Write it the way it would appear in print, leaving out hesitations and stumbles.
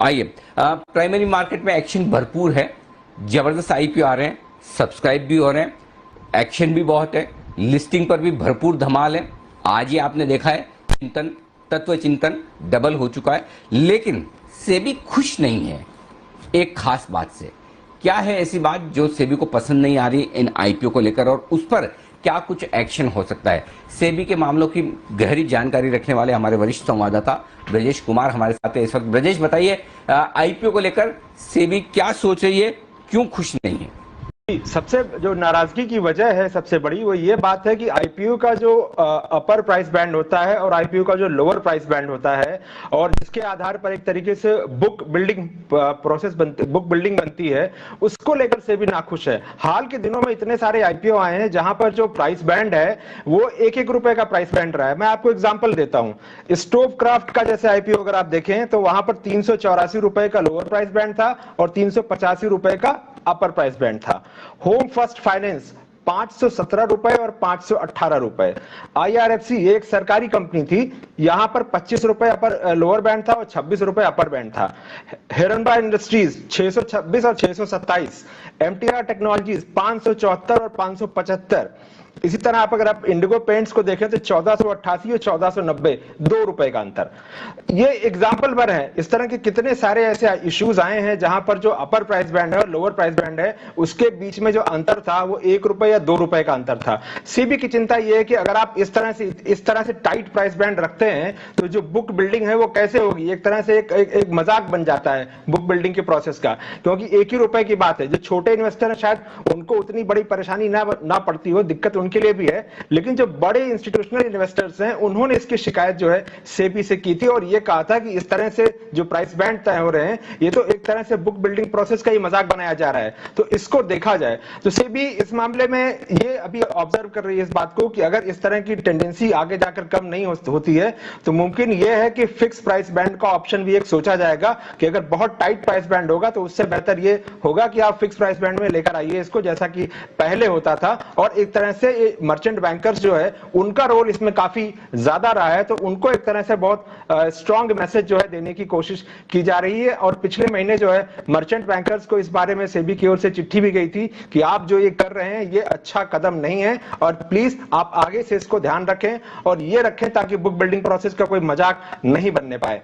आइए, primary market में action भरपूर है, जबरदस्त आईपीओ आ रहे हैं, सब्सक्राइब भी हो रहे हैं, एक्शन भी बहुत है, लिस्टिंग पर भी भरपूर धमाल है। आज ही आपने देखा है चिंतन, तत्व चिंतन डबल हो चुका है, लेकिन सेबी खुश नहीं है एक खास बात से। क्या है ऐसी बात जो सेबी को पसंद नहीं आ रही इन आईपीओ को लेकर, और उस पर क्या कुछ एक्शन हो सकता है? सेबी के मामलों की गहरी जानकारी रखने वाले हमारे वरिष्ठ संवाददाता ब्रजेश कुमार हमारे साथ है इस वक्त। ब्रजेश, बताइए आईपीओ को लेकर सेबी क्या सोच रही है, क्यों खुश नहीं है? सबसे जो नाराजगी की वजह है सबसे बड़ी वो ये बात है कि आईपीओ का जो अपर प्राइस बैंड होता है और आईपीओ का जो लोअर प्राइस बैंड होता है, और जिसके आधार पर एक तरीके से बुक बिल्डिंग बनती है, उसको लेकर से भी नाखुश है। हाल के दिनों में इतने सारे आईपीओ आए हैं जहां पर जो प्राइस बैंड है वो एक रुपए का प्राइस बैंड रहा है। मैं आपको एग्जांपल देता हूं, स्टोव क्राफ्ट का जैसे आईपीओ अगर आप देखें तो वहां पर 384 रुपए का लोअर प्राइस बैंड था और 385 रुपए का अपर प्राइस बैंड था। होम फर्स्ट फाइनेंस 517 रुपए और 518 रुपए। आईआरएफसी एक सरकारी कंपनी थी, यहां पर 25 रुपए अपर लोअर बैंड था और 26 रुपए अपर बैंड था। हिरनबा इंडस्ट्रीज 626 और 627। एमटीआर टेक्नोलॉजीज 574 और 575। इसी तरह अगर आप इंडिगो पेंट्स को देखें तो 1488 और 1490, 2 रुपए का अंतर। ये एग्जाम्पल पर है। इस तरह के कितने सारे ऐसे इश्यूज आए हैं जहां पर जो अपर प्राइस बैंड है और लोअर प्राइस बैंड है उसके बीच में जो अंतर था वो 1 रुपए या 2 रुपए का अंतर था। सीबी की चिंता यह है कि अगर आप इस तरह से टाइट प्राइस बैंड रखते हैं तो जो बुक बिल्डिंग है वो कैसे होगी। एक तरह से एक मजाक बन जाता है बुक बिल्डिंग के प्रोसेस का, क्योंकि 1 ही रुपए की बात है। जो छोटे इन्वेस्टर है शायद उनको उतनी बड़ी परेशानी ना पड़ती हो, दिक्कत उनके लिए भी है, लेकिन जो बड़े इंस्टीट्यूशनल इन्वेस्टर्स हैं उन्होंने इसकी शिकायत जो है सेबी से की थी और ये कहा था कि इस तरह से जो प्राइस बैंड तय हो रहे हैं ये तो एक तरह से बुक बिल्डिंग प्रोसेस का ही मजाक बनाया जा रहा है। तो इसको देखा जाए तो सेबी इस मामले में ये अभी ऑब्जर्व कर रही है इस बात को कि अगर इस तरह की टेंडेंसी आगे जाकर कम नहीं होती है तो मुमकिन यह है कि फिक्स प्राइस बैंड का ऑप्शन भी एक सोचा जाएगा कि अगर बहुत टाइट प्राइस बैंड होगा तो उससे बेहतर ये होगा कि आप फिक्स प्राइस बैंड में लेकर आइए इसको, जैसा कि पहले होता था। और एक तरह से मर्चेंट बैंकर्स जो है उनका रोल इसमें काफी ज्यादा रहा है, तो उनको एक तरह से बहुत स्ट्रांग मैसेज जो है देने की कोशिश की जा रही है। और पिछले महीने जो है मर्चेंट बैंकर्स को इस बारे में सेबी की ओर से चिट्ठी भी गई थी कि आप जो ये कर रहे हैं ये अच्छा कदम नहीं है और प्लीज आप आगे से इसको ध्यान रखें और ये रखें ताकि बुक बिल्डिंग प्रोसेस का कोई मजाक नहीं बनने पाए।